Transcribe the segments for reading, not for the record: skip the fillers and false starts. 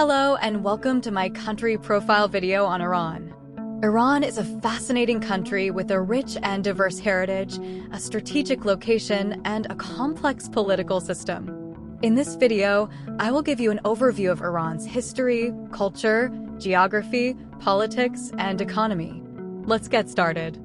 Hello and welcome to my country profile video on Iran. Iran is a fascinating country with a rich and diverse heritage, a strategic location, and a complex political system. In this video, I will give you an overview of Iran's history, culture, geography, politics, and economy. Let's get started.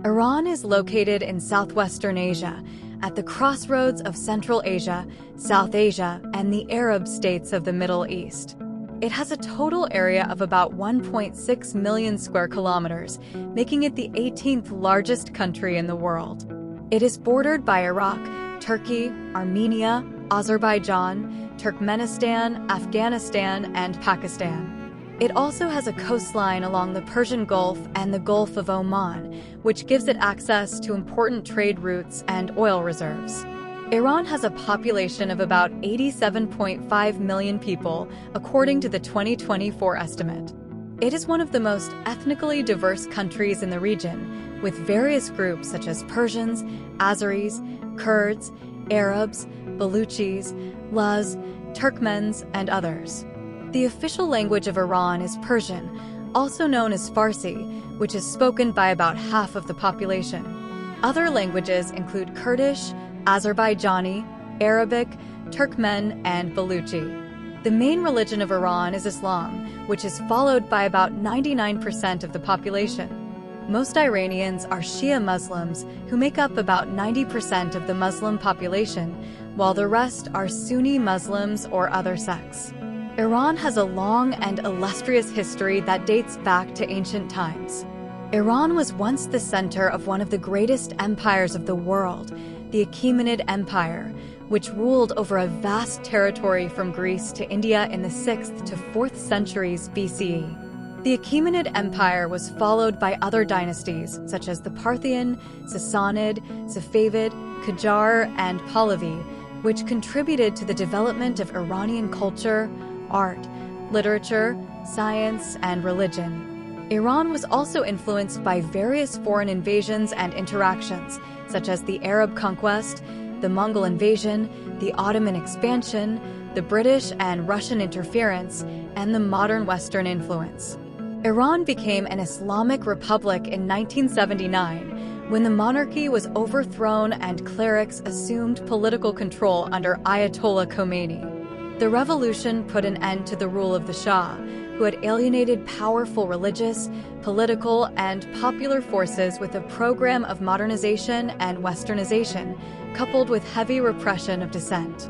Iran is located in southwestern Asia, at the crossroads of Central Asia, South Asia, and the Arab states of the Middle East. It has a total area of about 1.6 million square kilometers, making it the 18th largest country in the world. It is bordered by Iraq, Turkey, Armenia, Azerbaijan, Turkmenistan, Afghanistan, and Pakistan. It also has a coastline along the Persian Gulf and the Gulf of Oman, which gives it access to important trade routes and oil reserves. Iran has a population of about 87.5 million people, according to the 2024 estimate. It is one of the most ethnically diverse countries in the region, with various groups such as Persians, Azeris, Kurds, Arabs, Baluchis, Laz, Turkmens, and others. The official language of Iran is Persian, also known as Farsi, which is spoken by about half of the population. Other languages include Kurdish, Azerbaijani, Arabic, Turkmen, and Baluchi. The main religion of Iran is Islam, which is followed by about 99% of the population. Most Iranians are Shia Muslims, who make up about 90% of the Muslim population, while the rest are Sunni Muslims or other sects. Iran has a long and illustrious history that dates back to ancient times. Iran was once the center of one of the greatest empires of the world, the Achaemenid Empire, which ruled over a vast territory from Greece to India in the 6th to 4th centuries BCE. The Achaemenid Empire was followed by other dynasties such as the Parthian, Sassanid, Safavid, Qajar, and Pahlavi, which contributed to the development of Iranian culture, art, literature, science, and religion. Iran was also influenced by various foreign invasions and interactions, such as the Arab conquest, the Mongol invasion, the Ottoman expansion, the British and Russian interference, and the modern Western influence. Iran became an Islamic republic in 1979, when the monarchy was overthrown and clerics assumed political control under Ayatollah Khomeini. The revolution put an end to the rule of the Shah, who had alienated powerful religious, political, and popular forces with a program of modernization and westernization, coupled with heavy repression of dissent.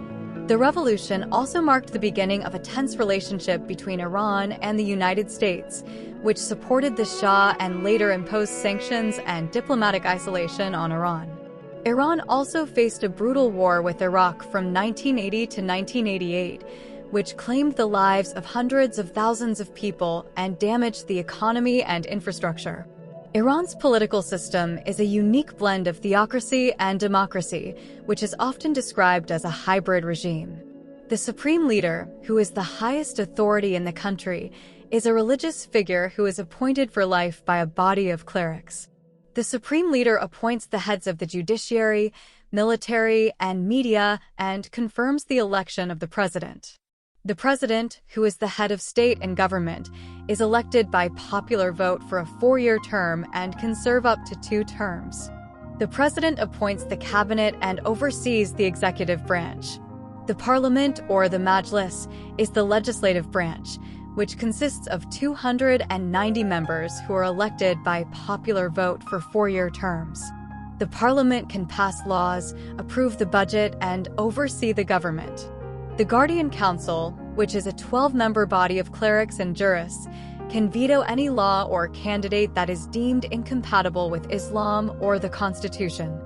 The revolution also marked the beginning of a tense relationship between Iran and the United States, which supported the Shah and later imposed sanctions and diplomatic isolation on Iran. Iran also faced a brutal war with Iraq from 1980 to 1988, which claimed the lives of hundreds of thousands of people and damaged the economy and infrastructure. Iran's political system is a unique blend of theocracy and democracy, which is often described as a hybrid regime. The supreme leader, who is the highest authority in the country, is a religious figure who is appointed for life by a body of clerics. The supreme leader appoints the heads of the judiciary, military, and media and confirms the election of the president. The president, who is the head of state and government, is elected by popular vote for a 4-year term and can serve up to 2 terms. The president appoints the cabinet and oversees the executive branch. The parliament, or the majlis, is the legislative branch, which consists of 290 members who are elected by popular vote for 4-year terms. The parliament can pass laws, approve the budget, and oversee the government. The Guardian Council, which is a 12-member body of clerics and jurists, can veto any law or candidate that is deemed incompatible with Islam or the Constitution.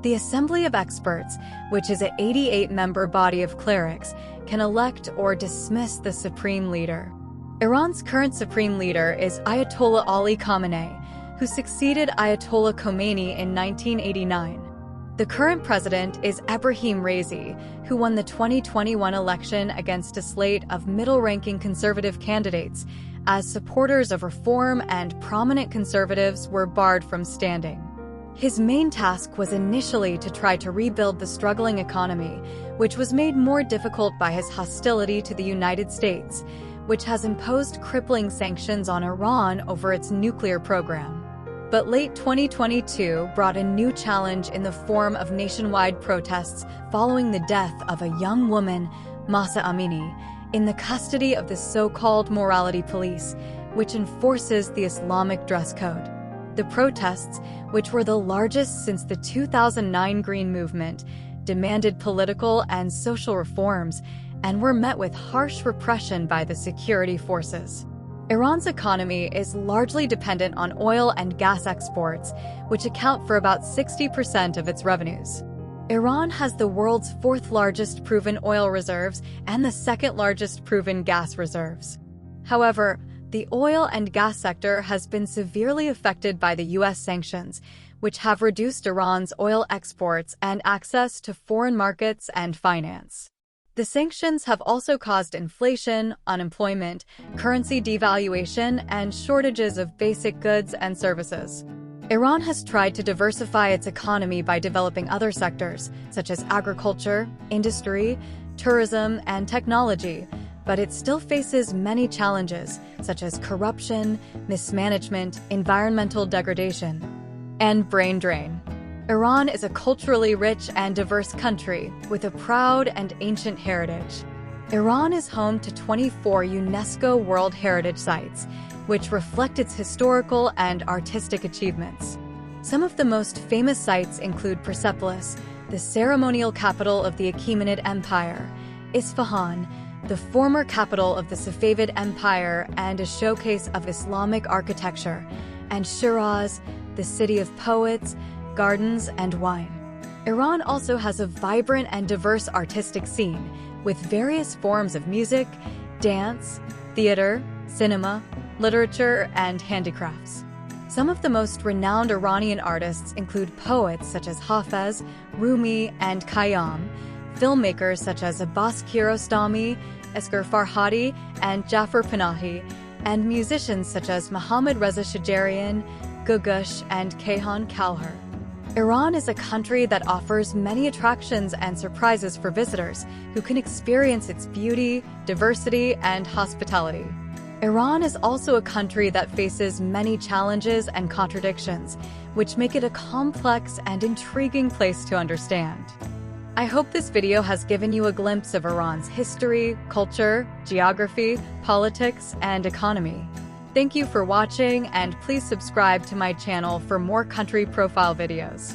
The Assembly of Experts, which is an 88-member body of clerics, can elect or dismiss the supreme leader. Iran's current supreme leader is Ayatollah Ali Khamenei, who succeeded Ayatollah Khomeini in 1989. The current president is Ebrahim Raisi, who won the 2021 election against a slate of middle-ranking conservative candidates, as supporters of reform and prominent conservatives were barred from standing. His main task was initially to try to rebuild the struggling economy, which was made more difficult by his hostility to the United States, which has imposed crippling sanctions on Iran over its nuclear program. But late 2022 brought a new challenge in the form of nationwide protests following the death of a young woman, Mahsa Amini, in the custody of the so-called morality police, which enforces the Islamic dress code. The protests, which were the largest since the 2009 Green Movement, demanded political and social reforms and were met with harsh repression by the security forces. Iran's economy is largely dependent on oil and gas exports, which account for about 60% of its revenues. Iran has the world's fourth largest proven oil reserves and the second largest proven gas reserves. However, the oil and gas sector has been severely affected by the U.S. sanctions, which have reduced Iran's oil exports and access to foreign markets and finance. The sanctions have also caused inflation, unemployment, currency devaluation, and shortages of basic goods and services. Iran has tried to diversify its economy by developing other sectors, such as agriculture, industry, tourism, and technology, but it still faces many challenges, such as corruption, mismanagement, environmental degradation, and brain drain. Iran is a culturally rich and diverse country with a proud and ancient heritage. Iran is home to 24 UNESCO World Heritage Sites, which reflect its historical and artistic achievements. Some of the most famous sites include Persepolis, the ceremonial capital of the Achaemenid Empire, Isfahan, the former capital of the Safavid Empire and a showcase of Islamic architecture, and Shiraz, the city of poets, gardens, and wine. Iran also has a vibrant and diverse artistic scene, with various forms of music, dance, theater, cinema, literature, and handicrafts. Some of the most renowned Iranian artists include poets such as Hafez, Rumi, and Khayyam, filmmakers such as Abbas Kiarostami, Esker Farhadi, and Jafar Panahi, and musicians such as Mohammad Reza Shajarian, Gugush, and Kayhan Kalhar. Iran is a country that offers many attractions and surprises for visitors who can experience its beauty, diversity, and hospitality. Iran is also a country that faces many challenges and contradictions, which make it a complex and intriguing place to understand. I hope this video has given you a glimpse of Iran's history, culture, geography, politics, and economy. Thank you for watching, and please subscribe to my channel for more country profile videos.